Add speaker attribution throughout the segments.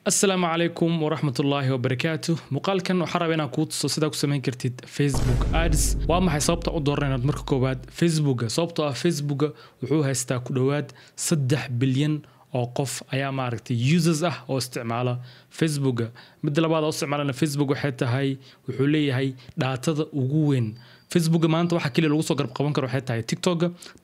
Speaker 1: السلام عليكم ورحمة الله وبركاته مقالكن وحرابينا كوتسو سيدا كسمين كرتيد فيسبوك ادز وما حي صوبتا ودورنا مركو كوباد فيسبوك صوبتا فيسبوك وحو هستا كدواد 3 بليون oo qof ayaa maaragtay users ah oo isticmaala Facebook mid labaad oo isticmaalana Facebook waxay tahay wuxuu leeyahay daatada ugu weyn Facebook maanta waxa kaliya lagu soo garab qaban karo waxay tahay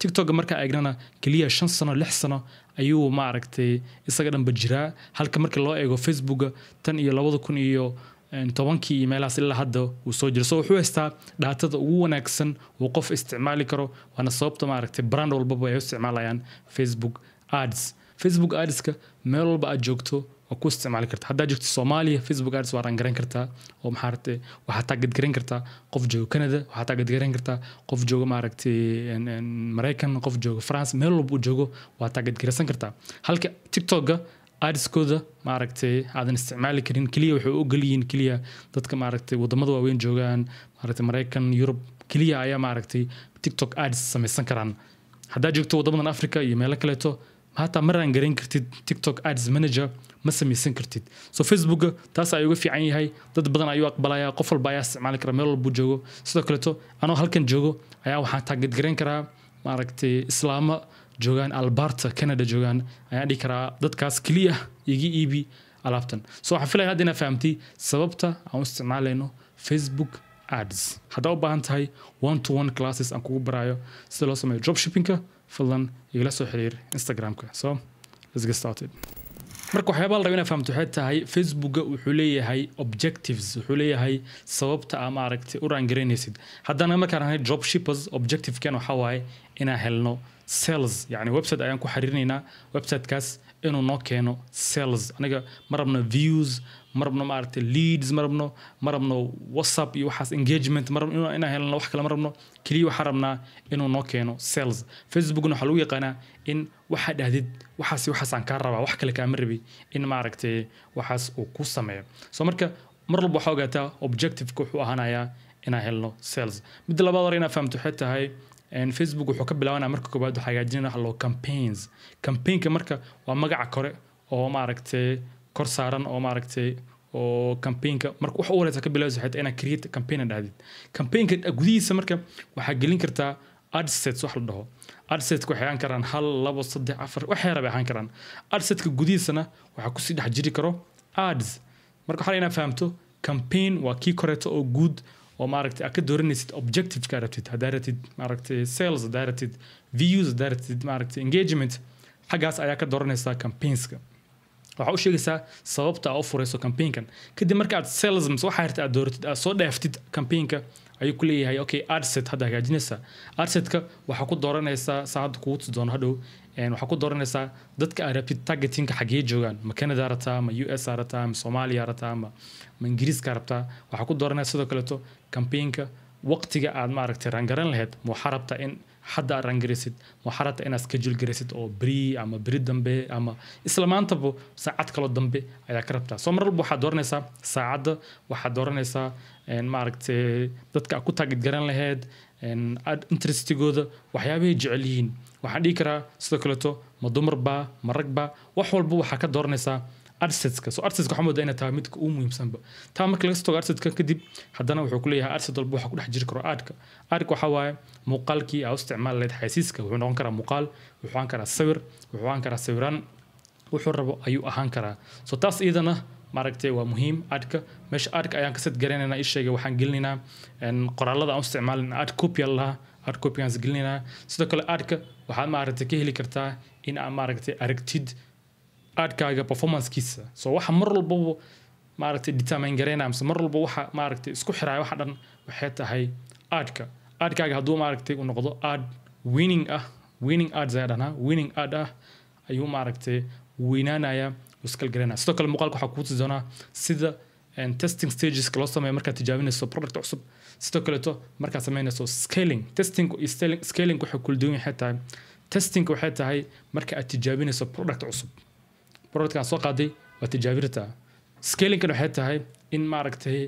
Speaker 1: TikTok marka eegnana kaliya 5 sano 6 sano ayuu maaragtay isaga dhanba jiraa halka marka loo eego Facebook tan iyo 2010kii emails ilaa hadda uu soo jiro soo wuxuu haystaa daatada ugu wanaagsan oo qof isticmaali karo wana sababta maaragtay brand walba ay isticmaalayaan Facebook ads ka meel walba aad joogto oo ku isticmaali kartaa hadda joogto Soomaaliya Facebook ads waa rangaran kartaa oo maxaartay waxa taagad garan kartaa qof jooga Canada waxa taagad garan kartaa qof jooga maaragtay Mareykan qof jooga France meel walba uu joogo waa taagad garaysan kartaa halka TikTok ads kooda maaragtay aadan isticmaali karin kaliya wuxuu u galiyin kaliya dadka maaragtay wadamada waaweyn joogan maaragtay Mareykan Europe kaliya ayaa maaragtay TikTok ads samaysan karaan hadda joogto wadamada Afrika iyo meel kale hatta maraan garan kartid TikTok ads manager ma samaysan kartid so Facebook taas ay uga fiican yahay dad badan ayuu aqbalaya qof walba ayaa isticmaali kara meel walba joogo sidoo kale anoo halkan joogo ayaa waxaan taagid garan karaa maaragtay islaama joogan Alberta Canada joogan ayaa dhigi karaa dadkaas kaliya iga iibi alaabtan so waxaan filayaa hadda inaa fahamtay sababta aan isticmaalayno Facebook ads hadda u baahan tahay one to one classes aan kugu barayo sida loo sameeyo dropshipping فضلاً يجلسوا حرير إنستغرامك so let's get started marka waxyaabo la rabaa inaan fahamto waxay tahay Facebook wuxuu leeyahay objectives wuxuu leeyahay sababta ama aragtay u rangareynaysid haddana markaan ahay dropshippers objective kan waxa waaye inaan helno sales yani website ayaan ku xiriirinaynaa website kaas inuu noo keeno sales aniga marabna views marabna maaragtay leads marabna WhatsApp iyo waxaas engagement marabna inaan helno wax kale marabna kaliya waxa rabnaa inuu noo keeno sales Facebookna waxa lagu yaqaanaa in waxa dhahdid waxaas aan ka rabaa wax kale ka rabi in maaragtay waxaas uu ku sameeyo so marka mar walba waxa ogaataa objective-ku wuxuu ahaanayaa inaan helno sales mid labaad oo inaan fahamto waxay tahay and Facebook wuxuu ka bilaabanaa marka koobaad waxa hagaajinayna halo campaign-ka marka waa magaca kore oo maaragtay kor saaran oo maaragtay oo campaign-ka marka wax uu wareysa ka bilaabayso waxay inaa create campaign dhaadid campaign-ka gudihiisa marka waxa gelin kartaa adsets wax la dhaho adsets-ku waxay aan karaan 1 2 3 4 wax yar aan karaan adsets-ka gudihiisana waxa ku sii dhex jiri karo ads marka waxa inaa fahamto campaign waa kii koreeto oo good oo maaragtay aad ka dooranaysid objective ka rabtid hadaratid maaragtay sales hadaratid views hadaratid maaragtay engagement xagaas ayaa ka dooranaysaa campaigns-ka waxa uu sheegaysaa sababta aad u furayso campaign-kan kadib marka aad sales waxa yarta aad dooratid aad soo dhaaftid campaign-ka ayuu ku leeyahay okay adset hadda hagaajinaysaa adset-ka waxa ku dooranaysaa saacad ku doono hadhow waxa ku dooranaysaa dadka aad rabtid targeting-ka xagee joogan ma Canada rataa ma US rataa ma Soomaaliya rataa ma Ingiriiska rataa waxa ku dooranaysaa sidoo kale campaign-ka waqtiga aad maaragtay rangaran lahayd ma xarabta in hadda rangarisid ma xarabta inaad schedule garisid oo bri dambe ama isla maantaba saacad kale dambe ayaa ka rabtaa soo mar walba waxaad dooranaysaa saacada waxaad dooranaysaa maaragtay dadka ku taagid garan lahayd interestigooda waxyaabahay jecel yihiin waxaan dhigi karaa sidoo kale ma dumarba ma ragba wax walba waxaa ka dooranaysaa adsets-ka so adsets-ka waxa moodaa inay tahay midka ugu muhiimsanba taa marka laga soo adsets-ka kadib haddana wuxuu ku leeyahay adset walba waxa ku dhex jiri karo adka waxa waaye muuqaalkii aad isticmaal lahayd xaysiiska wuxuu noqon karaa muuqaal wuxuu ahaan karaa sawir wuxuu ahaan karaa sawiraan wuxuu rabo ayuu ahaan karaa so taas iyadana maaragtay waa muhiim adka meesha adka ayaan ka sad garanaynaa isheega waxaan gelinaynaa qoraalada aan isticmaalin ad copy laha ad copy aan gelinaynaa sidoo kale adka waxaad maaragtay ka heli kartaa in aad maaragtay aragtid adkaaga performance-kiisa so waxa mar walba maaragtay determine gareynaa mar walba waxa maaragtay isku xiraay waxa dhan waxay tahay adkaaga hadduu maaragtay uu noqdo ad winning ads winning ad ayuu maaragtay weynaanaya iskal gareynaa sidoo kale muuqaalka waxa ku tusi doonaa sida testing stages loo sameeyo markaad tijaabinayso product cusub sidoo kale markaad sameynayso scaling waxa kula duwan yahay tahay testing waxay tahay marka aad tijaabinayso product cusub productkan soo qaaday waa tijaabirta scaling-kan waxay tahay in maaragtay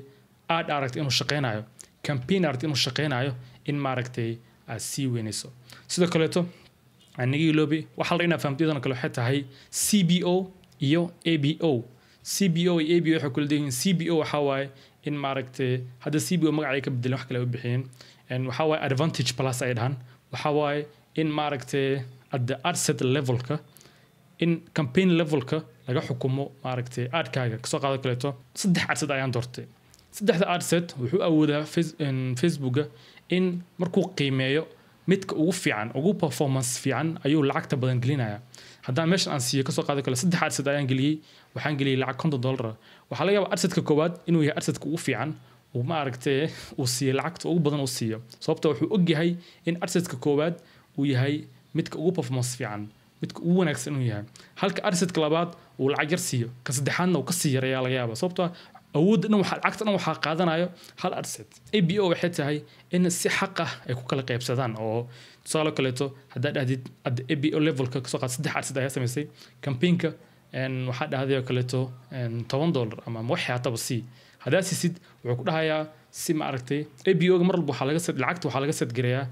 Speaker 1: aad aragtay inuu shaqeynayo campaign aragtay inuu shaqeynayo in maaragtay aad sii weynayso sidoo kale anigii loobi waxa la inaa fahamtidana kale waxay tahay CBO iyo ABO CBO iyo ABO waxay kula leeyihiin CBO waxa waaye in maaragtay hadda CBO magacay ka bedeleen wax kale u bixiyeen waxa waaye advantage plus ay dhahan waxa waaye in maaragtay at the ad set levelka in campaign levelka laga xukumo maaragtay adkaaga kasoo qaado kaleeto 3 ad set ayaan doortay 3 ad set wuxuu awoodaa Facebooka in markuu qiimeeyo midka ugu fiican ugu performance fiican ayuu lacagta badan gelinaya haddaan meeshan aan siiyo kasoo qaado kale 3 ad set ayaan geliyay waxaan geliyay lacag $50 waxa laga yaabaa ad setka koowaad inuu yahay ad setka ugu fiican uu maaragtay uu siiyo lacagta ugu badan uu siiyo sababtoo wuxuu og yahay in ad setka koowaad uu yahay midka ugu performance fiican midka ugu wanaagsan uu yahay halka ad setka labaad uu lacag yar siiyo ka saddexaadna uu ka sii yareeyaa laga yaabaa sababtoo awood dhan waxa lacagta dhan waxa qaadanayo hal ad set ABO waxay tahay in si xaq ah ay ku kala qaybsadaan oo tusaale kaleeto haddaad dhahdid at the ABO levelka kasoo qaad 3 ad set ayaa samaysay campaignka waxaa dhahday kaleeto $10 ama wax haataba si haddaad siisid wuxuu ku dhahayaa si maaragtay ABO mar walba waxa laga set lacagta waxa laga set gareeyaa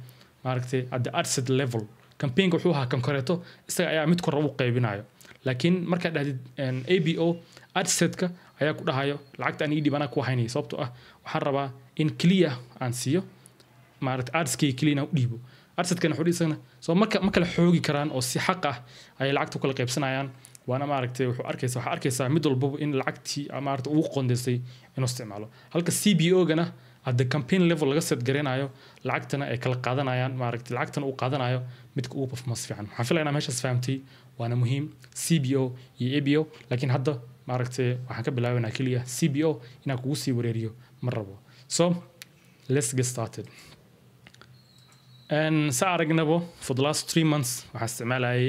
Speaker 1: maaragtay at the ad set level campaignka wuxuu ahaa kan koreeto isaga ayaa mid kor u qaybinayo laakiin markaad dhahdid ABO ad setka ayaa ku dhahayo lacagta aan idib anaa ku haynay sababtoo ah waxaan rabaa in clear aan siiyo maaragtay adskii clear u dhiibo ad setkana xudisana soo ma kala xoogi karaan oo si xaq ah ay lacagta kala qaybsanayaan waana maaragtay waxa arkaysaa mid walba in lacagtii maaragtay uu qoondeysay inuu isticmaalo halka CBO-gana at the campaign level laga set gareenayo lacagtana ay kala qaadanayaan maaragtay lacagtana uu qaadanayo midka ugu performance fiican waxaan filaynaa meeshaas fahamtay waana muhiim CBO iyo ABO laakiin hadda maaragtay waxaan ka bilaabanaa kaliya CBO inaan kugu sii wareeriyo mar rabo so let's get started sa aragnabo for the last 3 months waxaan isticmaalayay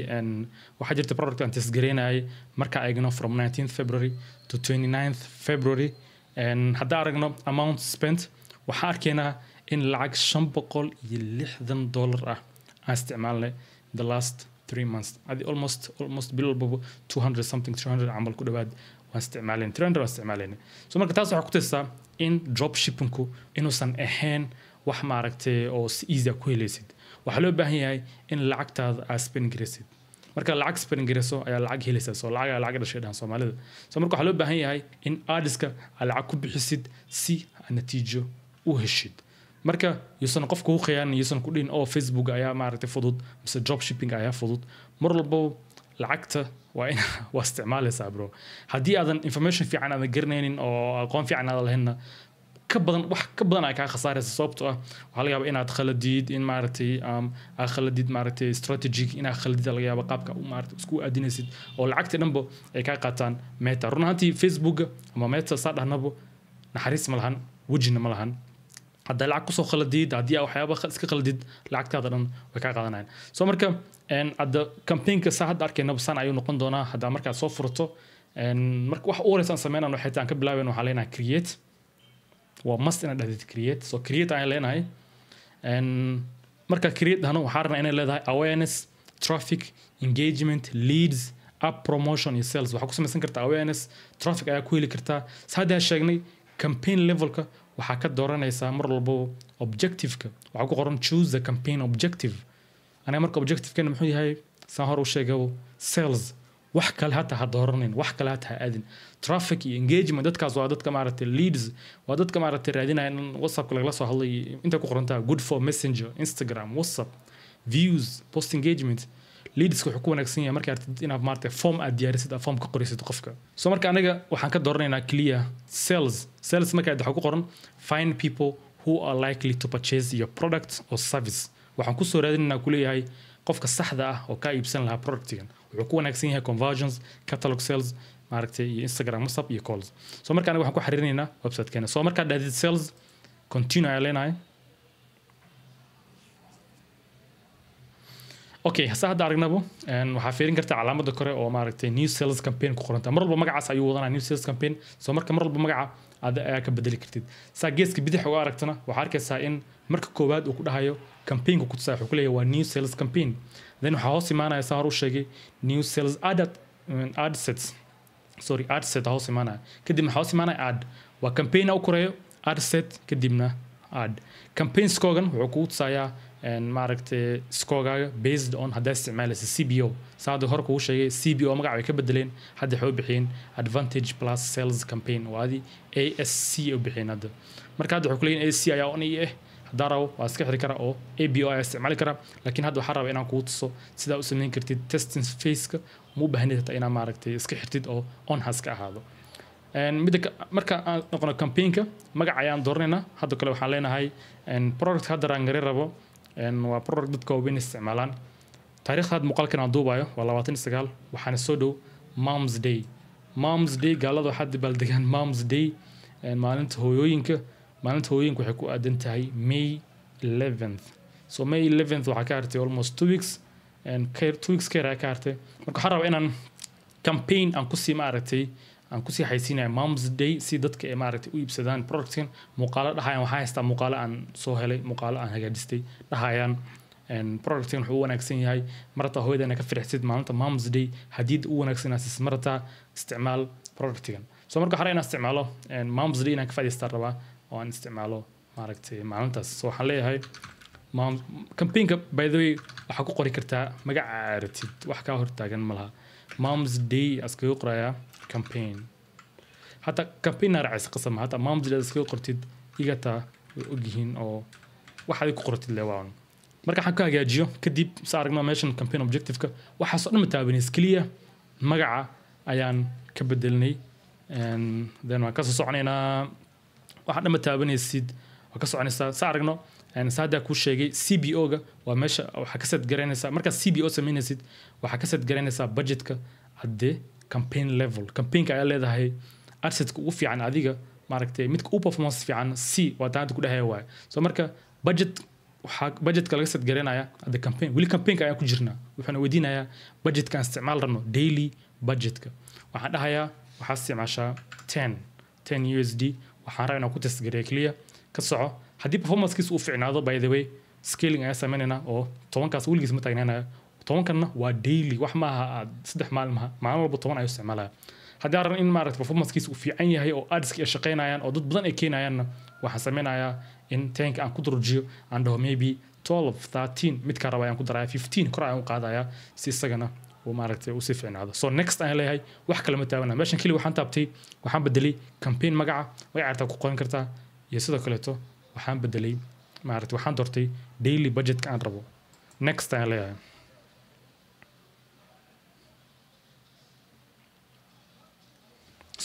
Speaker 1: waxaa jirta product aan test gareynayay marka eegno from 19th February to 29th February hadda aragno amount spent waxaa arkaynaa in lacag $560 ah aan isticmaalnay the last 3 months adi almost bil walba 200 something 300 camal ku dhawaad waan isticmaalayna 300 waan isticmaalayna so marka taas waxaa ku tustaa in drop shippingku inuusan ahayn wax maaragtay oo si easy ku helaysid waxa loo baahan yahay in lacagtaada aad spend garaysid marka lacag spend garayso ayaa lacag helaysaa soo lacag dhashay dhan Soomaalida so marka waxa loo baahan yahay in aadiska aad lacag ku bixisid si natiijo u heshid marka yuusan qofku u khiyaan yuusan ku dhiin oo Facebook ayaa maaragtay fudud mise drop shipping ayaa fudud mar walba lacagta waa isticmaalaysaa bro haddii aadan information fiican aadan garanaynin oo aqoon fiican aadan lahaynna wax ka badan ay ka khasaaraysa sababtoo ah waxa laga yaabaa inaad khaladid in maaragtay khaladid maaragtay strategic inaad khaladid laga yaabaa qaabka maaragtay isku aadinaysid oo lacagta dhanba ay ka qaataan Meta run ahaantii Facebook ama Meta saadhanabo naxariis ma lahan wajina ma lahan hadda lacag ku soo khaladid haddii waxyaabo iska khaladid lacagtaada dhan way ka qaadanayaan soo marka hadda campaignka sa hadda arkayna san ayuu noqon doonaa hadda markaad soo furto marka wax u horeysan sameynaan waxay taan ka bilaabeen waxa leenahay create must inaad dhahdid create so create ayaan leenahay marka create dahno waxaa rabnaa inay leedahay awareness traffic engagement leads app promotion iyo sales waxaa ku samaysan kartaa awareness traffic ayaa ku heli kartaa hadda sheegnay campaign levelka waxaa ka dooranaysaa mar walba objectiveka waxaa ku qoran choose the campaign objective aniga marka objectivekana muxuu yahay saan hor u sheegay sales wax kale hata ha dooranin wax kale hata ha aadin traffic iyo engagement dadkaas waa dadka maaragtay leads waa dadka maaragtay raadinaya in WhatsApp lagala soo hadlay inta ku qorantaa good for messenger Instagram WhatsApp views post engagement leads wuxuu ku wanaagsan yahay marka aad inaad maaragtay form aad diyaarisid form ka qoraysid qofka so marka aniga waxaan ka dooranaynaa clear sales marka waxa ku qoran find people who are likely to purchase your product or service waxaan ku soo raadinaynaa ku leeyahay qofka saxda ah oo ka iibsan lahaa productigan wuxuu ku wanaagsan yahay conversions catalog sales maaragtay iyo Instagram WhatsApp iyo calls so marka aniga waxaan ku xiriirinaynaa website-keena so marka dhahdid sales continue ayaan leenahay okay hasa hadda aragnabo waxaa fiirin kartaa calaamadda kore oo maaragtay new sales campaign ku qoranta mar walba magacaas ayuu wadanaa new sales campaign so marka mar walba magaca aad ka bedeli kartid saa geeska bidix uga aragtana waxaa arkaysaa in marka koowaad uu ku dhahayo campaignka ku tusaa wuxuu ku leeyahay waa new sales campaign then waxaa hoos imaanaya saa hor u sheegay new sales ad set hoos imaanaya kadibna waxaa hoos imaanaya ad waa campaign u koreeyo ad set kadibna ad campaigns koogan wuxuu kugu tusayaa maaragtay scoregaaga based on haddaa isticmaalaysa CBO saada hore kugu sheegay CBO magaca way ka bedeleen hadda waxay u bixiyeen advantage plus sales campaign waadi ASC u bixiyeen hadda marka hadda waxay ku leeyihiin ASC ayaa on iyo haddaa rabo waa iska xiri kara oo ABO ayaa isticmaali kara laakiin hadda waxaa rabaa inaan kugu tuso sidaa u samayn kartid testing phase-ka ma u baahnid inaa maaragtay iska xirtid oo on has ka ahaado marka aan noqono campaign-ka magac ayaan dooranaynaa hadda kale waxaan leenahay product hadda raangari rabo waa product dadka waaweyn isticmaalaan taariikhda hadda muuqaalkan aan duubayo waa 29 waxaana soo dhow Moms Day gaalada waxaa dabaaldegaan Moms Day maalinta hooyooyinka waxay ku aadan tahay May 11th so May 11th waxaa ka hartay almost 2 weeks ka hartay marka waxaan rabaa inaan campaign aan kusii maaragtay aan kusii xaysiinaya Moms Day si dadka ay maaragtay u iibsadaan productkan muuqaalo dhahayaan waxaa haystaa muuqaalo aan soo helay muuqaalo aan hagaajistay dhahayaan productkan wuxuu u wanaagsan yahay marata hooyadana ka firxsid maalinta Moms Day hadii u wanaagsan asis marata isticmaal productkan so marka waxaan inaan isticmaalo Moms Day inaan ka faa'iideysto rabaa oo aan isticmaalo maaragtay maalintaas so waxaan leeyahay campaign-ka by the way waxaa ku qori kartaa magaca aartid wax ka hortaagan malaha Moms Day askaga qoraya campaign حتى campaign رعس قسم حتى ما مزيد اسكو قرتيد يغتا اوغين او waxa ay ku qortid leewaan marka xan ka hagaajiyo kadib saaragna meeshan campaign objective-ka waxa soo dhan taabanay kaliya magaca ayaan ka bedelnay then waan ka soo soconaynaa waxa dhan taabanaysid waa ka soconaysaa saaragno saada ku sheegay CBO-ga waa meesha waxa ka sad garanaysaa marka CBO sameynaysid waxa ka sad garanaysaa budget-ka hadde campaign level campaign-ka ay leedahay asset-ka ugu fiican adiga maaragtay midka u performance fiican C waa taanta ku dhahay waay soo marka budget-ka laga sad garanaya hadda campaign wili campaign-ka ayaan ku jirnaa waxaan weydiinayaa budget-ka aan isticmaal rabno daily budget-ka waxaan dhahayaa waxaa isticmaashaa 10 USD waxaan rabaa inaan ku test gareeyo clear ka soco haddii performance-kiisa uu fiicnaado by the way scaling ayaa samaynaynaa oo 10kaas weligiis ma taagnaanaya 10kanna waa daily wax maaha saddex maalin walba 10 ayuu isticmaalaya haddii aan rabno in maaragtay performance-kiisa uu fiican yahay oo ads-ka ay shaqaynayaan oo dad badan ay keenayaanna waxaan samaynayaa in 10ka aan ku durjiyo aan dhaho maybe 12 13 midka raba ayaan ku daraya 15 kor ayaan u qaadayaa si isagana uu maaragtay uu si fiicnaado so next aan leeyahay wax kale ma taabana meeshan kaliya waxaan taabtay waxaan bedelay campaign magaca ku qoran kartaa iyo sidoo kaleeto waxaan bedelay maaragtay waxaan doortay daily budget-ka aan rabo next aan leeyahay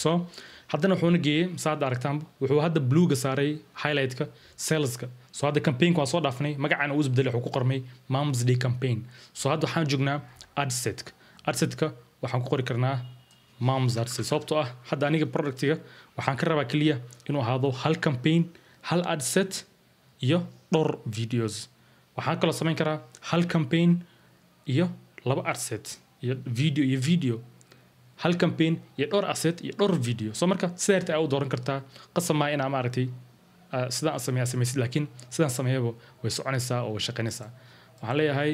Speaker 1: so haddana wuxuu nageeyay saad aragtaan wuxuu hadda blue-ga saaray highlight-ka sales-ka so hadda campaign-ka waan soo dhaafnay magacana uu isbedelay wuxuu ku qormay Moms Day campaign so hadda waxaan joognaa adset-ka waxaan ku qori karnaa Moms adset sababtoo ah hadda aniga product-iga waxaan ka rabaa kaliya inuu ahaado hal campaign hal adset iyo dhowr videos waxaan kaloo samayn karaa hal campaign iyo laba adset iyo video hal campaign iyo dhowr asset iyo dhowr video so marka sidaarta ay u dooran kartaa qasam ma ina maaragtay sidaan sameeyay laakiin sidaan sameeyay way soconaysaa oo way shaqaynaysaa waxaan leeyahay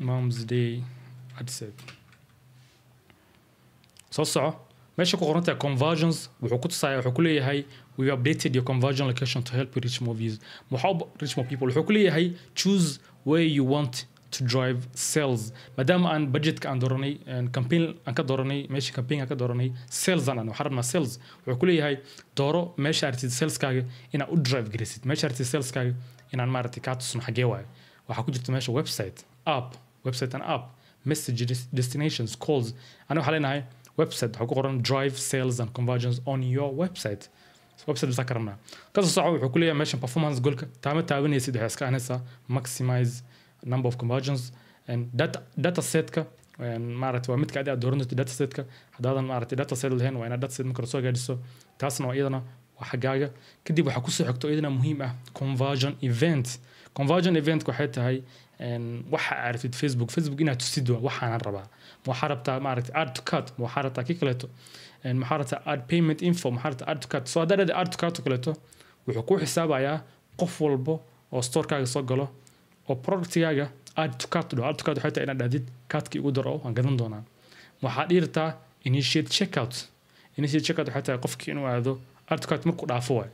Speaker 1: Moms Day adset soo soco meesha ku qoranta conversions wuxuu ku tusayaa wuxuu ku leeyahay we updated your conversion location to help you reach more views reach more people wuxuu ku leeyahay choose where you want to drive sales maadaama aan budget-ka aan dooranay campaign aan ka dooranay meesha campaign aan ka dooranay sales aan waxaan rabnaa sales wuxuu ku leeyahay dooro meesha artid saleskaaga inaa u drive garaysid meesha artid saleskaaga inaan maaragtay kaa tusno xagee waaye waxaa ku jirta meesha website and app messages destinations calls ana waxaa leenahay website waxaa ku qoran drive sales and conversions on your website website baa ka rabnaa kasoo soco wuxuu ku leeyahay meesha performance goalka taama taabanaysid waxay iska anaysaa maximize number of conversions and data set-ka maaragtay waa midka aad dooranayso data set-ka haddaadan maaragtay data set lahayn waa inaad data set marka soo gaadhiso taasna waa iyadana waa xagaaga kadib waxaa kusoo xigto iyadana muhiim ah conversion event waxay tahay waxa aartid Facebook inaad tusid waxaan rabaa waxaa rabtaa maaragtay add to cart waxaa rabtaa kii kaleeto maxaa rabtaa add payment info maxaa rabtaa add to cart so haddaad add to cart kaleeto wuxuu ku xisaabayaa qof walbo oo store-kaaga soo galo oo product-gaaga add to cart waxay tahay inaad dhahdid cart-kii ugu daro waan gadan doonaa waxaa dhiirtaa initiate checkout waxay tahay qofkii inuu aado add to cart markuu dhaafo waay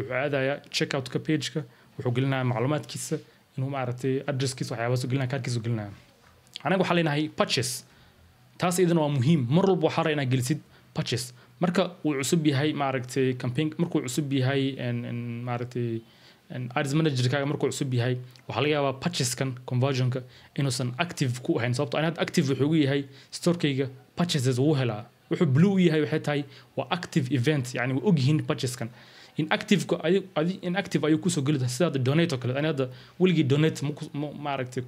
Speaker 1: wuxuu aadayaa checkout-ka page-ka wuxuu gelinayaa macluumaadkiisa inuu maaragtay addresskiisa waxyaabahaas u gelinaya kaarkiisa u gelinaya anaga waxaa leenahay purchase taas idina waa muhiim mar walba waxaa rabaa inaad gelisid purchase marka uu cusub yahay maaragtay campaign markuu cusub yahay maaragtay ads manager-kaaga markuu cusub yahay waxaa laga yaabaa purchase-kan conversion-ka inuusan active ku ahayn sababtoo aan hadda active wuxuu yahay store-kayga purchases wuu helaa wuxuu blue yahay waxay tahay waa active event yani way ogyihiin purchase-kan inactive ayuu kusoo geli sida donate oo kale ani hadda weligii donate maaragtay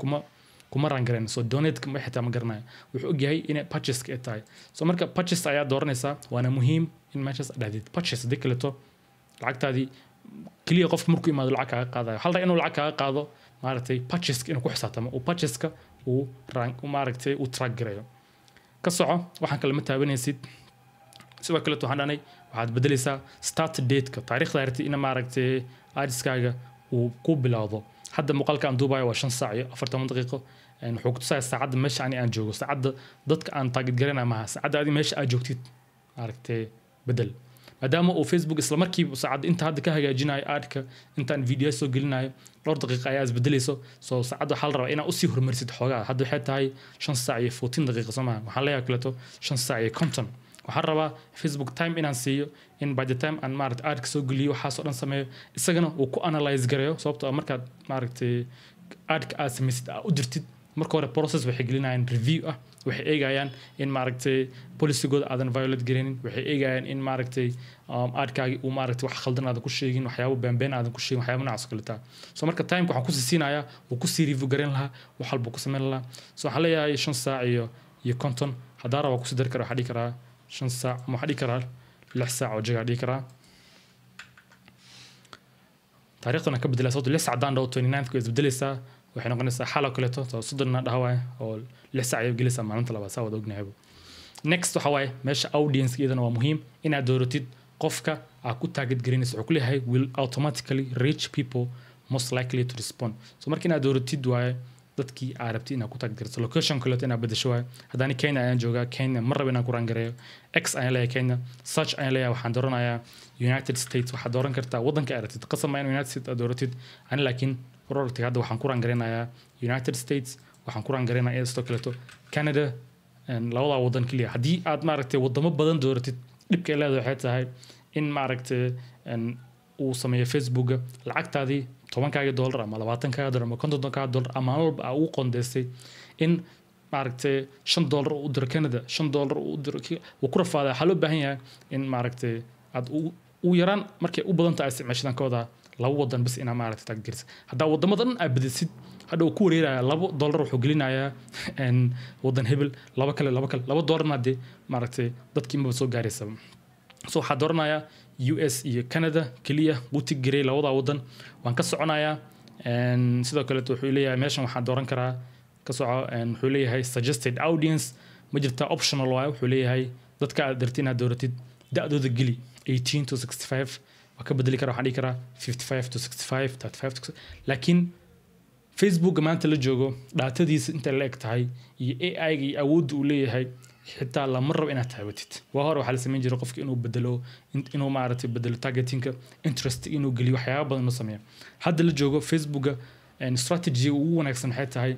Speaker 1: kuma rangareen so donate ma xitaa ma garanayo wuxuu ogyahay inay purchase ka tahay so marka purchase ayaa dooranaysaa waana muhiim in meeshaas dhahdid purchase hadii kaleeto lacagtaadii kaliya qofka markuu imaado lacag kaaga qaadayo hal inuu lacag kaaga qaado maaragtay purchase inuu ku xisaabtamo uu purchase-ka uu maaragtay uu track gareeyo ka soco waxaan kale ma taabanaysid sidoo kale waxaan dhanay waxaad bedelaysaa start date-ka taariikhda aragtay in maaragtay ads-kaaga uu ku bilowdo hadda muuqaalka aan duubayo waa 5 saac iyo 40 daqiiqo wuxuu ku tusayaa saacadda meesha aan joogo saacadda dadka aan target garanayo maaha saacadda aad meesha aad joogtid maaragtay bedel maadaama uu Facebook isla markiiba saacadda inta hadda ka hagaajinayo aadka intaan video soo gelinayo dhowr daqiiqo ayaa isbedelayso soo saacadda waxa la rabaa inaad u sii horumarisid xoogaa hadda waxay tahay 5 saac iyo 14 daqiiqo Soomaa waxaan leeyahay kaleeto 5 saac iyo 50 waxaan rabaa Facebook time inaan siiyo in by the time aan maaragtay aadka soo geliyo waxaas oo dhan sameeyo isagana uu ku analyze gareeyo sababtoo markaad maaragtay aadka aad samaysid u dirtid marka hore process waxay gelinayaan review ah waxay eegayaan in maaragtay policy-gooda aadan violate gareynin waxay eegayaan in maaragtay aadkaagi uu maaragtay wax khaldan aadan ku sheegin waxyaabo been aadan ku sheegin waxyaabo noocaas kale taa so marka time waxaan ku siinayaa uu ku sii review gareyn lahaa wax walba ku sameyn lahaa so waxaan leeyahay 5 saac iyo 50 hadaa raba ku sii dari karaa waxaa dhigi karaa 5 saac ama waxaa dhigi karaa 6 saac oo jaga dhigi karaa taariikhdana ka bedelay sababtoo 6 saacadaan dhaw 29 ku isbedelaysaa waxay noqonaysaa xal oo kaleeto soddonna dhahawaay oo 6 saac ay gelaysaa maalinta labaad saa wada ognahay next waxa waaye meesha audience-keedana waa muhiim inaad dooratid qofka aad ku target gareynayso wuxuu ku leeyahay will automatically reach people most likely to respond so marka inaad dooratid waaye dadkii aad rabtid inaad ku target gareyso location kaleeto inaad bedesho waaye haddana Kenya ayaan joogaa Kenya mar raba inaan ku rangareeyo X ayaan leeyahay Kenya search ayaan leeyahay waxaan dooranayaa United States waxaad dooran kartaa waddanka aad rabtid qasama in United States aad dooratid ani laakiin product hadda waxaan ku rangareynayaa United States waxaan ku rangareynayaa sidoo kaleeto Canada labada waddan kaliya haddii aad maaragtay wadamo badan dooratid dhibka ay leedahay waxay tahay in maaragtay uu sameeyo Facebook lacagtaadii $10 ama $20 ama $50 ama walba uu qoondeystay in maaragtay $5 u diro Canada $5 u diro uu ku rafaaday waxa loo baahan yahay in maaragtay aad u yaraan markay u badan tahay isticmaashadan kooda laba wadan bas ina maaragtay tag girsa hadaa wadamadan aad badisid hadda uu ku wareeraya $2 wuxuu gelinayaa wadan hebel $2 hadii maaragtay dadkii ma soo gaaraysa so waxa dooranaya US iyo Canada kaliya buutig garay labada wadan waan ka soconayaa sidoo kale wuxuu leeyahay meeshan waxaan dooran karaa ka soco wuxuu leeyahay suggested audience ma jirta optional waayo wuxuu leeyahay dadka aad dartiin aad dooratid da'dooda geli 18 to 65 ka bedeli kara waxaan dhigi karaa 55 to 65 35 laakiin Facebook maanta la joogo daatadiisa inta la eg tahay iyo AI-ga iyo awoodda uu leeyahay xitaa lama rabo inaad taabatid waa hore waxaa la samayn jiray qofka inuu bedelo inuu maaragtay bedelo targetingka interest inuu geliyo waxyaabo badan inuu sameeyo hadda la joogo Facebook strategy ugu wanaagsan waxay tahay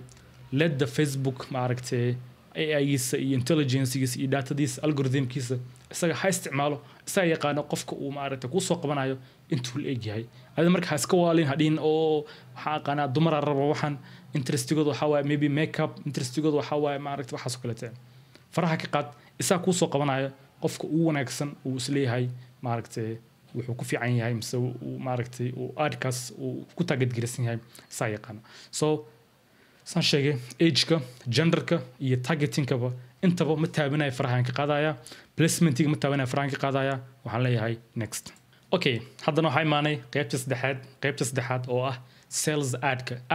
Speaker 1: let the Facebook maaragtay AI-giisa iyo intelligence-giisa iyo daatadiisa algorithm-kiisa isaga ha isticmaalo isaga yaqaano qofka uu maaragtay ku soo qabanayo intuu la egyahay adiga marka ha iska waalin hadhin oo waxa aqaana dumar rabo waxaan interestigooda waxa waaye maybe makeup interestigooda waxa waaye maaragtay waxa soo kale taa faraha ka qaad isaga ku soo qabanayo qofka uu wanaagsan uu isleeyahay maaragtay wuxuu ku fiican yahay mise uu maaragtay uu adkaas uu ku target garaysan yahay isaga yaqaano so san sheegay age-ka gender-ka iyo targeting-kaba intaba ma taabanayo farahan ka qaadaya placement-iga ma taabanayo farahan ka qaadaya waxaan leeyahay next okay haddana waxaa imaanay qaybta saddexaad oo ah sales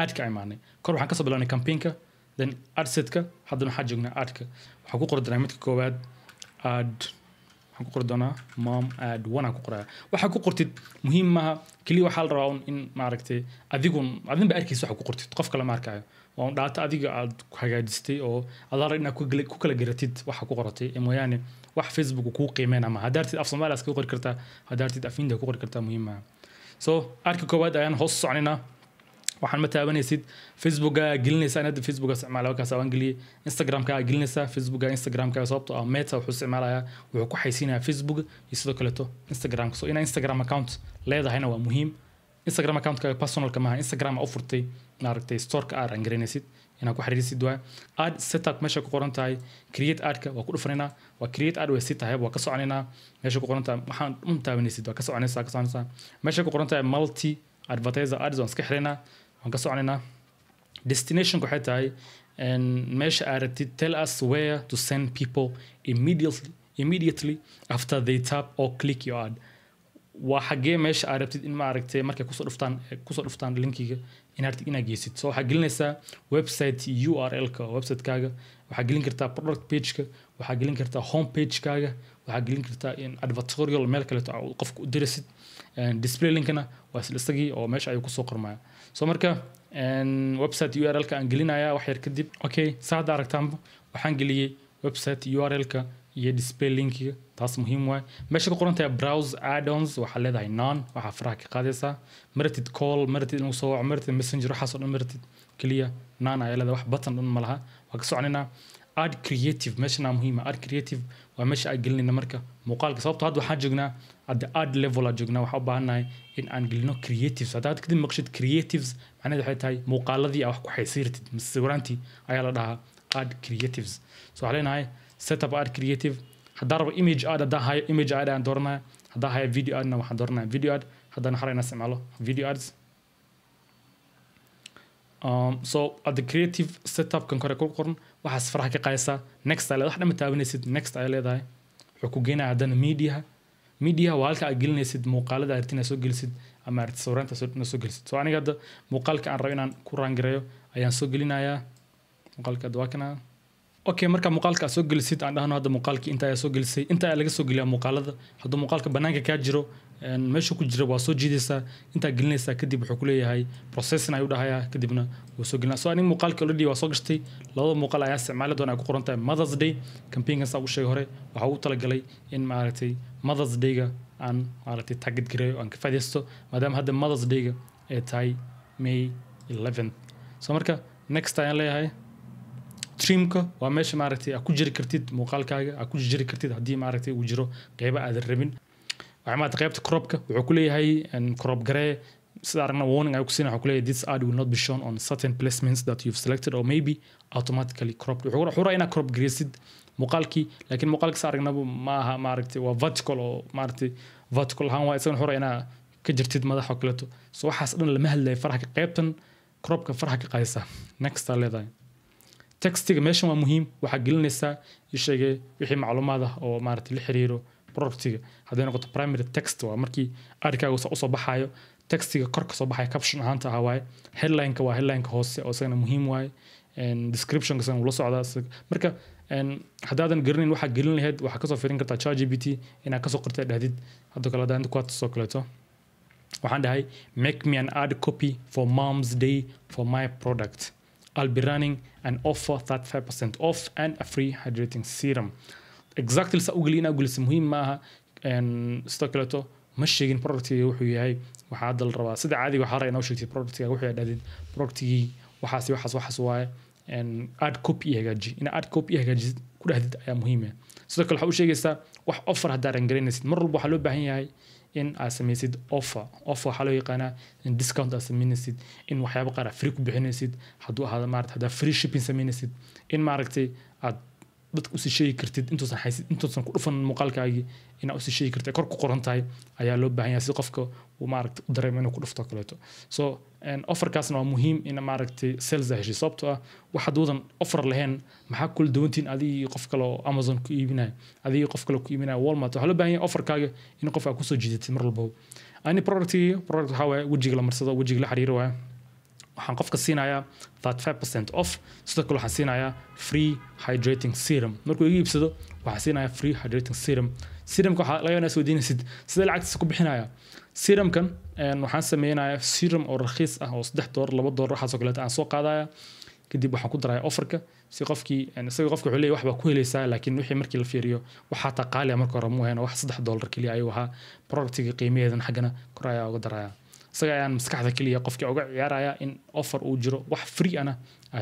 Speaker 1: ad-ka imaanay kor waxaan ka soo bilawnay campaign-ka then ad set-ka haddana waxaa joognaa ad-ka waxaan ku qori doonaa midka koowaad ad waxaan ku qori doonaa mom ad 1 aan ku qoraa waxaa ku qortid muhiim maaha kaliya waxaa la rabaa in maaragtay adinba arkaysa waxa ku qortid qof kale ma arkayo waa data adiga aad hagaajistay oo adala inaad ku kala garatid waxa ku qoratay mooyaane wax Facebook ku qiimeena ma hadartid af Soomaaliya iska qori kartaa hadartid af Hindi ku qori kartaa muhiim ah so arka koowaad ayaan hoos soconina waxaan ma taabanaysid facebooka gelinaysa inaad facebooka isticmaalo kaas aan geliyay instagramka gelinaysa facebooka instagramka sababtoo ah meta wuxuu isticmaalayaa wuxuu ku xaysiinayaa facebook iyo sidoo kale to instagramka so ina instagram account leedahayna waa muhiim instagram account ka personalka ma instagram u furtay maaragtay store-ka aad angareynaysid inaad ku xiriirisid waa ad setup meesha ku qoran tahay create ad-ka waa ku dhufanayna waa create ad way tahay waa ka soconayna meesha ku qoran tahay waxaan u taabanaysid waa ka soconaysa meesha ku qoran tahay multi advertiser ads waan iska xirina waan ka soconayna destination ku waxay tahay and meesha aad rabtid tell us where to send people immediately after they tap or click your ad waa xagee meesha aad rabtid in maaragtay markay kusoo dhuftaan linkiga inaad geysid so waxaa gelinaysaa website URL-ka website-kaaga waxaa gelin kartaa product page-ka waxaa gelin kartaa home page-kaaga waxaa gelin kartaa in advertorial meel kaleeto qofka u dirasid display linkana waa isagii oo meesha ayuu kusoo qormaya so marka website URL-ka aan gelinayaa wax yar kadib okay saada aragtaanba waxaan geliyay website URL-ka iyo display linkiga taas muhiim waay meesha ku qoran tahay browse add-ons waxa leedahay none waxa faraha ka qaadaysa maratid call maratid inuu soo waco maratid messenger waxa soo dhan maratid kaliya none ay leedahay wax button dhan ma laha waa ka soconayna add creative meeshana muhiim add creative waa meesha ay gelinayna marka muuqaalka sababtoo hadda waxaan joognaa at the ad level aan joognaa waxa u baahanahay in aan gelino creatives hadda kadib maqshid creatives macnaheedu waxay tahay muuqaaladii wax ku xaysiirtid sawiraantii ayaa la dhahaa add creatives so waxaan leenahay setup ad creative haddaan rabo image ad haddaan hayo image ad aan dooranaya haddaan hayo video adna waxaan dooranaya video ad haddaan harayna isticmaalo video ads so at the creative setup kan kore ku qoran waxaas faraha ka qaaysaa next ay leedahay wax taabanaysid next ay leedahay wuxuu ku geenayaa haddana media waa halka aad gelinaysid muuqaalada aad rabtid soo gelisid ama aad sawiraanta soo gelisid so aniga hadda muuqaalka aan rabo inaan ku raangareeyo ayaan soo gelinayaa muuqaalka waa kana okay marka muuqaalka soo gelisid aan dhahno hadda muuqaalkii inta ay soo gelisay inta ay laga soo geliyaa muuqaalada hadda muuqaalka banaanka ka jiro meesha ku jira waa soo jiidaysaa inta gelinaysaa kadib wuxuu ku leeyahay processing ayuu dhahayaa kadibna wuu soo gelinaa so aniga muuqaalka already waa soo gashtay labada muuqaal ayaa isticmaali doona ay ku qoran tahay Mother's Day campaign saa u sheegay hore waxa uu talagalay in maaragtay Mother's Day-ga aan maaragtay target gareeyo aan ka faa'iideysto maadaama hadda Mother's Day-ga ay tahay May 11 so marka next ayaan leeyahay trimka waa meesha maaragtay aad ku jiri kartid muuqaalkaaga aad ku jiri kartid haddii maaragtay uu jiro qaybo aad rabin waxaa maaragtay qaybta cropka wuxuu ku leeyahay crop garee sida aragna warning ay ku siinaa wuxuu ku leeyahay this ad will not be shown on certain placements that you've selected or maybe automatically cropped wuxuu raa inaad crop gareysid muuqaalkii laakiin muuqaalka sa aragnaba ma aha maaragtay waa vertical oo maaragtay vertical ahaan waa isagana wuxuu raa inaad ka jirtid madaxa oo kaleeto so waxaas dhan lama hadlayo faraha ka qaybtan cropka faraha ka qaadaysa next aa leedahay textiga meeshan waa muhiim waxaa gelinaysaa isheegay wixii macluumaad ah oo maaragtay la xiriiro productiga hadday noqoto primary text waa markii arkaaga usoo baxayo textiga kor ka soo baxaya caption ahaanta ah waaye headline-ka waa headline-ka hoose oo isagana muhiim waaye description-ka isagana ula socdaa marka haddaadan garanayn waxaa gelin lahayd waxaa kasoo fiirin kartaa ChatGPT inaad kasoo qortay dhahdid hadda kale haddaan ku soo kaleeto waxaan dhahay make me an ad copy for Mom's Day for my product I'll be running an offer 35% off and a free hydrating serum exactly sa ugali ina gulisa muhiim maaha sidoo kaleeto ma sheegin productiga wuxuu yahay waxaa hadda la rabaa sida caadiga waxaa rabaa inaa sheegtid productiga wuxuu yahay productigii waxaas waaye ad copy hagaaji ina ad copy hagaaji ku dhahdid ayaa muhiim ah sidoo kale waxaa u sheegaysaa wax offer haddaa rangareynaysid mar walba waxaa loo baahan yahay in aad samaysid offer waxaa loo yaqaanaa in discount aad samaynaysid in waxyaabo qaar free ku bixinaysid hadduu ahaado maaragtay haddaa free shipping samaynaysid in maaragtay aad dadka usii sheegi kartid intuusan ku dhufan muuqaalkaagii inaad usii sheegi kartid kor ku qoran tahay ayaa loo baahan yahay si qofka uu maaragtay u dareemo inuu ku dhufto kaleeto so offerkaasna waa muhiim in maaragtay sales heshay sababtoo ah wax hadduudan offer lahayn maxaa kula duwantiin adigii qof kale oo Amazon ku iibinaya adigii qof kale ku iibinaya Walmart waxaa loo baahan yahay offerkaaga in qof aad kusoo jiidatid mar walba ani product waxaa waaye wejiga la marsado wejiga la xiriiro waaye waxaan qofka siinayaa 35% off sidoo kale waxaan siinayaa free hydrating serum markuu iga iibsado waxaan siinayaa free hydrating serumka waxaa laga yaabaa weydiinaysid sida lacagtiisa ku bixinaya serumkan waxaan sameynayaa serum oo raqiis ah oo $3 $2 waxaas oo kale aan soo qaadaya kadib waxaan ku darayaa offerka si qofkii isaga qofka wuxuu leeyahay wax baa ku helaysaa laakiin wixii markii la fiiriyo waxa ta qaali marka hore mu hayna wax $3 kaliya ayuu ahaa productiga qiimaheedan xagana kor ayaa uga daraya isaga ayaan maskaxda kaliya qofkii uga ciyaaraya in offer uu jiro wax free ana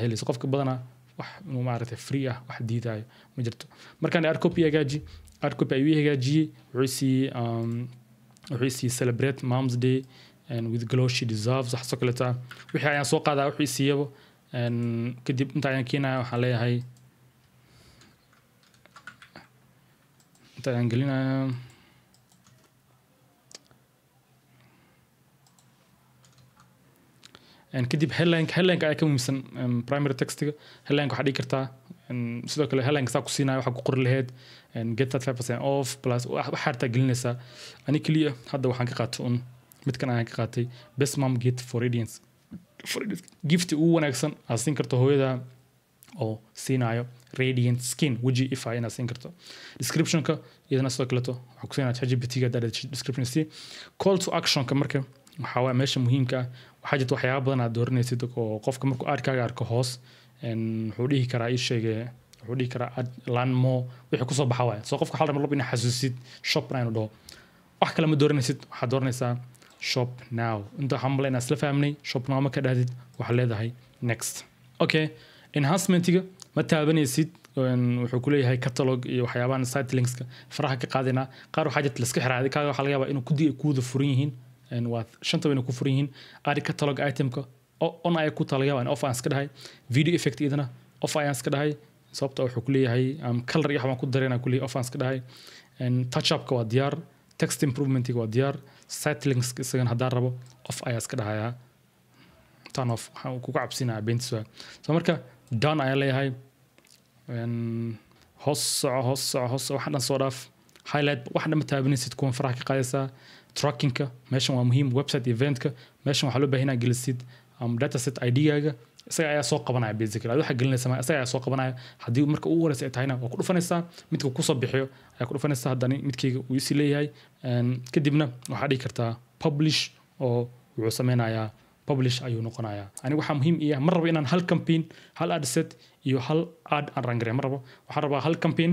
Speaker 1: helayso qofka badana wax inuu maaragtay free ah wax diidayo ma jirto markaan AdCopy hagaaji AdCopy ayuu hagaajiyay wuxuu si celebrate Mom's Day and with glow she deserves wax soo kaleta wixii ayaan soo qaadaa wixii siiyabo kadib inta ayaan keenayaa waxaan leeyahay inta ayaan gelinayaa kadib headline ay ka muhiimsan primary textiga headline waxa dhigi kartaa sidoo kale headline saa ku siinayo waxa ku qori lahayd get that 5% off plus waxa harta gelinaysa ani kaliya hadda waxaan ka qaatay midkan aan ka qaatay best mom gift for radiance gift uu wanaagsan aad siin karto hooyada oo siinayo radiant skin waji ifa ina siin karto description-ka iyadana sidoo kale waxa ku siinaa ChatGPT-ga dad description si call to action-ka marka waxa waa meesha muhiimka waxaa jirta waxyaabo badan aad dooranaysid oo qofka markuu aadkaaga arko hoos wuxuu dhihi karaa ii sheegay wuxuu dhihi karaa learn more wixii kusoo baxa waay soo qofka hal mar in xasuusid shop inuu dhaho wax kale ma dooranaysid waxaad dooranaysaa shop now inta hamble inaa isla fahmnay shop now ma ka dhahdid waxaa leedahay next okay enhancement-iga ma taabanaysid wuxuu ku leeyahay catalog iyo waxyaabahan site links-ka faraha ka qaadina qaar waxaa jirta la iska xiraaday kaaga waxaa laga yaabaa inuu kuwada furan yihiin waa shanta wayna ku furan yihiin aad catalog item-ka on ay ku talaga off aan iska dhahay video effect idana off ayaan iska dhahay sababta wuxuu ku leeyahay color iyo waxaan ku dareena ku leeyahay off aan iska dhahay touch up-ka waa diyaar text improvement-iga waa diyaar site links isagan haddaan rabo off ayaan iska dhahayaa turn off waxaan kugu cabsinayaa beentiswa so marka down ayaan leeyahay hoos soco waxaan dhan soo dhaaf highlight waxaan dhan ma taabanaysid kuwan faraha ka qaadaysaa tracking-ka meeshan waa muhiim website event-ka meeshan waxaa loo baahan inaad gelisid dataset ID-gaaga isaga ayaa soo qabanaya basically aad waxa gelinaysaa isaga ayaa soo qabanaya haddii marka ugu horeysa ay tahayna waa ku dhufanaysaa midka ku soo bixiyo ayaa ku dhufanaysaa haddana midkayga uu isi leeyahay kadibna waxaa dhigi kartaa publish oo wuxuu sameynayaa publish ayuu noqonayaa aniga waxaa muhiim iya mar rabo inaan hal campaign hal ad set iyo hal ad aan rangareeyo mar rabo waxaan rabaa hal campaign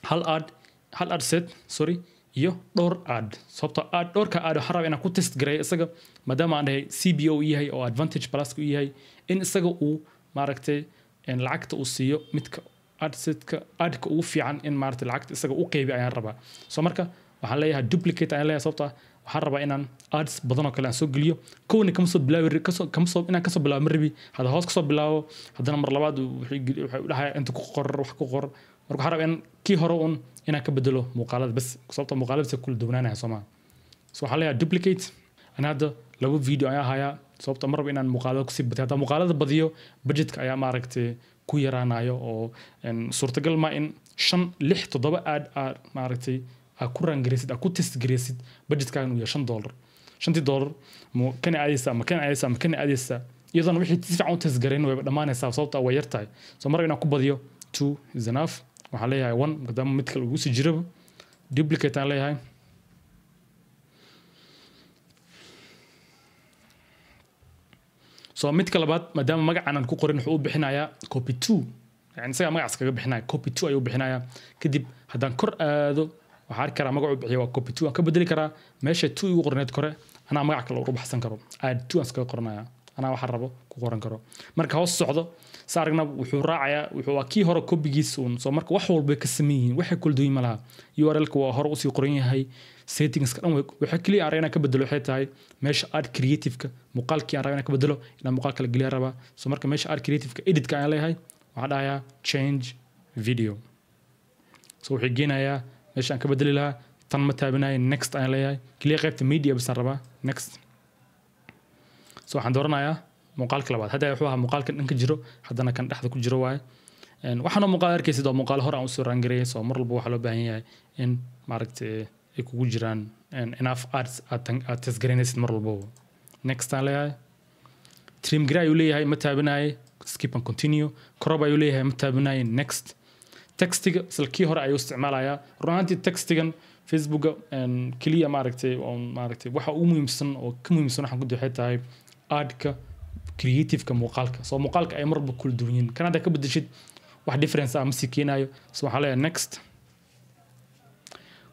Speaker 1: hal ad set sorry iyo dhowr ad sababtoo dhowrka ad waxaan rabaa inaan ku test gareeyo isaga maadaama aan dhahay CBO yahay oo advantage plus ku yahay in isaga uu maaragtay lacagta uu siiyo midka adsetka adka ugu fiican in maaragtay lacagta isaga u qeybi ayaan rabaa soo marka waxaan leeyahay duplicate ayaan leeyahay sababtoo waxaan rabaa inaan ads badan oo kale aan soo geliyo kowna kama soo inaan kasoo bilaabo marbi hadda hoos kasoo bilaabo haddana mar labaad waxay u dhahay inta ku qor wax ku qor marka waxaan rabaa in kii hore inaan ka bedelo muuqaalada bas sababtoo muuqaalada kula duwanaanaya soo maaha so waxaan leeyahay duplicate ana hadda laba video ayaa hayaa sababtoo mar rabo inaan muuqaalada kusii badiyo hadda muuqaalada badiyo budgetka ayaa maaragtay ku yaraanayo oo suurtagal ma in 5 6 7 aad maaragtay ku rangareysid ku test gareysid budgetkaaga inuu yahay $5 kana aadaysa iyadoona wixii si fiican u test gareyn way dhamaanaysaa sababtoo way yartahay soo mar inaan ku badiyo 2 is enough waxaan leeyahay 1 maadaama mid kale ugu sii jiraba duplicate aan leeyahay so mid kale baad maadaama magacaan aan ku qorin wuxuu u bixinayaa copy 2 yani isaga magacaas kaga bixinaya copy 2 ayuu bixinayaa kadib haddaan kor aado waxaan arki karaa magacu bixiyo waa copy 2 aan ka bedeli karaa meesha 2 igu qorneed kore anaa magac kale ugu baxsan karo add 2 aan iskaga qoranaya anaa waxaan rabo ku qoran karo marka hoos socdo saaragna wuxuu raacayaa wuxuu waa kii hore copygiisa soo marka wax walba ka sameeyeen waxay kula duwan malaha URL-ka waa hore u sii qoran yahay settings-ka dhan waxa kaliya aan rabaa ka bedelo waxay tahay meesha art creative-ka muuqaalkii aan rabaa ka bedelo inaan muuqaal kale geliya rabaa soo marka meesha art creative-ka edit-ka aan leeyahay waxaan dhahayaa change video soo wuxuu geenayaa meesha aan ka bedeli lahaa tan ma taabanayo next aan leeyahay kaliya qaybta media bas aan rabaa next soo waxaan dooranayaa muuqaalka labaad hadda wuxuu ahaa muuqaalkan dhanka jiro haddana kan dhexda ku jiro waaye waxaana muuqaal arkaysid oo muuqaal hore aan usoo rangareeyay soo mar walba waxaa loo baahan yahay in maaragtay ay kugu jiraan enough ads aad tasgareynaysid mar walba next aan leeyahay trim gray ayuu leeyahay ma taabanayo skip and continue crop ayuu leeyahay ma taabanayo next textiga isla kii hore ayuu isticmaalayaa runaantii textigan facebooka keliya maaragtay waxa ugu muhiimsan oo ka muhiimsan waxaan ku waxay tahay adka creative-ka muuqaalka soo muuqaalka ay marba kula duwan yihiin kan hadda ka bedeshid wax difference ah ma sii keenayo soo waxaa leeyahay next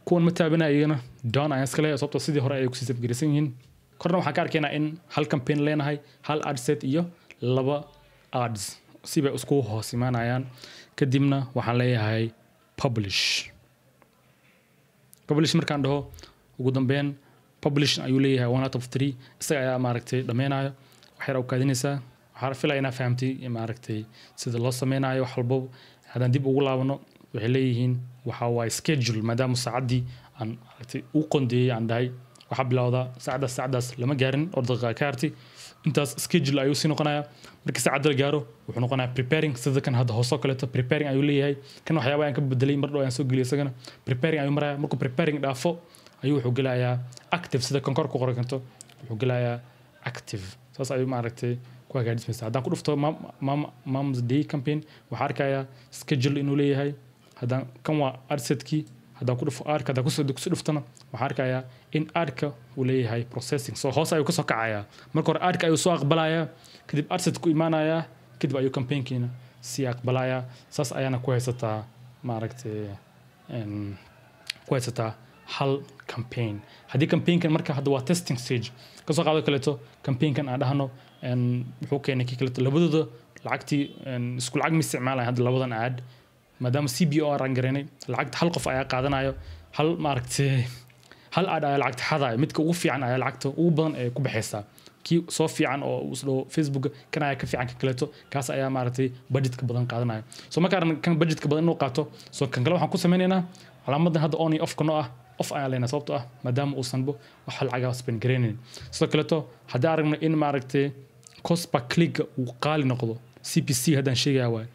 Speaker 1: kuwan ma taabanayo iyagana down ayaan iska leeyahay sababtoo sidii hore ayay kusii sabgaraysan yihiin korna waxaan ka arkaynaa in hal campaign leenahay hal ad set iyo laba ads si bay isku hoos imaanayaan kadibna waxaan leeyahay publish markaan dhaho ugu dambeyn publish ayuu leeyahay 1 out of 3 isaga ayaa maaragtay dhameenayo waxay u kaadinaysaa waxaan filayaa inaa fahamtay maaragtay sida loo sameeyo wax walba hadaan dib ugu laabano waxay leeyihiin waxa waa schedule maadaama saacadii aan maaragtay u qondeeyay aan dhahay waxa bilowda saacadaas lama gaarin oo daqiiqo ka hartay intaas schedule ayuu si noqonayaa marka saacada la gaaro wuxuu noqonayaa preparing sida kan hadda hoos oo kale preparing ayuu leeyahay kan waxyaabo aan ka bedelay mar dhow aan soo geliyay isagana preparing ayuu marayaa markuu preparing dhaafo ayuu wuxuu gelayaa active sida kan kor ku qoran karto wuxuu gelayaa active saas ayuu maaragtay ku hagaajismaysaa haddaan ku dhufto mom's day campaign waxaa arkayaa schedule inuu leeyahay haddaan kan waa adsetkii haddaan ku dhufo aadka haddaan kusoo dhuftana waxaa arkayaa in aadka uu leeyahay processing soo hoos ayuu kasoo kacayaa marka hore aadka ayuu soo aqbalayaa kadib adset ku imaanayaa kadib ayuu campaignkiina sii aqbalayaa saas ayaana ku haysataa maaragtay ku haysataa hal campaign haddii campaignkan marka hadda waa testing stage kasoo qaado kaleeto campaignkan aan dhahno wuxuu keenay kii kaleeto labadooda lacagtii isku lacag ma isticmaalaya hadda labadan aad maadaama CBO aan garanay lacagta hal qof ayaa qaadanayo hal maaragtay hal aad ayaa lacagta xadaaya midka ugu fiican ayaa lacagta ugu badan ee ku baxaysaa kii soo fiican oo usoo Facebook kan ayaa ka fiican ka kaleeto kaas ayaa maaragtay budgetka badan qaadanayo soo marka kan budgetka badan inuu qaato soo kan kale waxaan ku sameynaynaa calaamadan hadda on iyo off kana ah off ayaa leena sababtoo ah maadaama uusanbo wax lacag ah spend gareynin sidoo kaleeto haddii aragno in maaragtay cost per click uu qaali noqdo CPC haddaan sheegaya waay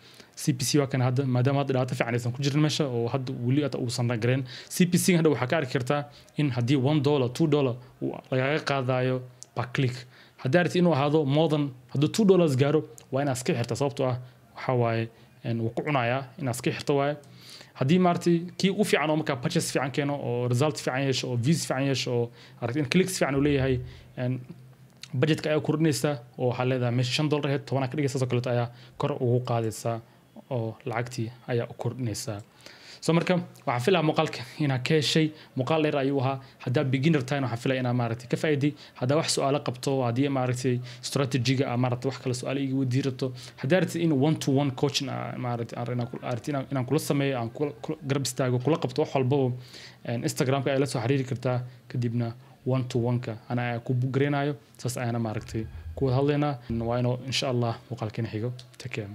Speaker 1: CPC waa kan hadda maadaama hadda dhaato fiican aysan ku jirin meesha oo hadda weli uusan gareen CPC hadda waxaa ka arki kartaa in haddii $1 $2 uu lagaga qaadayo per click haddii aragti inuu ahaado more than hadduu $2 gaaro waa inaad iska xirta sababtoo ah waxa waaye wuu ku cunayaa inaad iska xirta waaye haddii maartay kii u fiican oo markaa purchase fiican keeno oo result fiican yeesho oo views fiican yeesho oo aragti in clicks fiican uu leeyahay budgetka ayaa kordhinaysa oo waxaa leedahay meesha $5 ahayd 10 ka dhigaysa soo kaleeto ayaa kor ugu qaadaysaa oo lacagtii ayaa u kordhinaysaa soo marka waxaan filaa muuqaalka inaa ka heshay muuqaal dheer ayuu ahaa haddaa beginner tahay waxaan filaa inaa maaragtay ka faa'iiday haddaa wax su'aalo qabto haddii maaragtay strategiga maaragtay wax kale su'aalo iga weydiin rabto haddaa aragtay in one to one coaching maaragtay inaan kula sameeyo aan garab istaago kula qabto wax walba oo Instagramka ay la soo xiriiri kartaa kadibna one to one-ka ana ayaa ku gareenayo saas ayaana maaragtay ku wada hadlaynaa waa inuu insha Allah muuqaalkeena xigo take care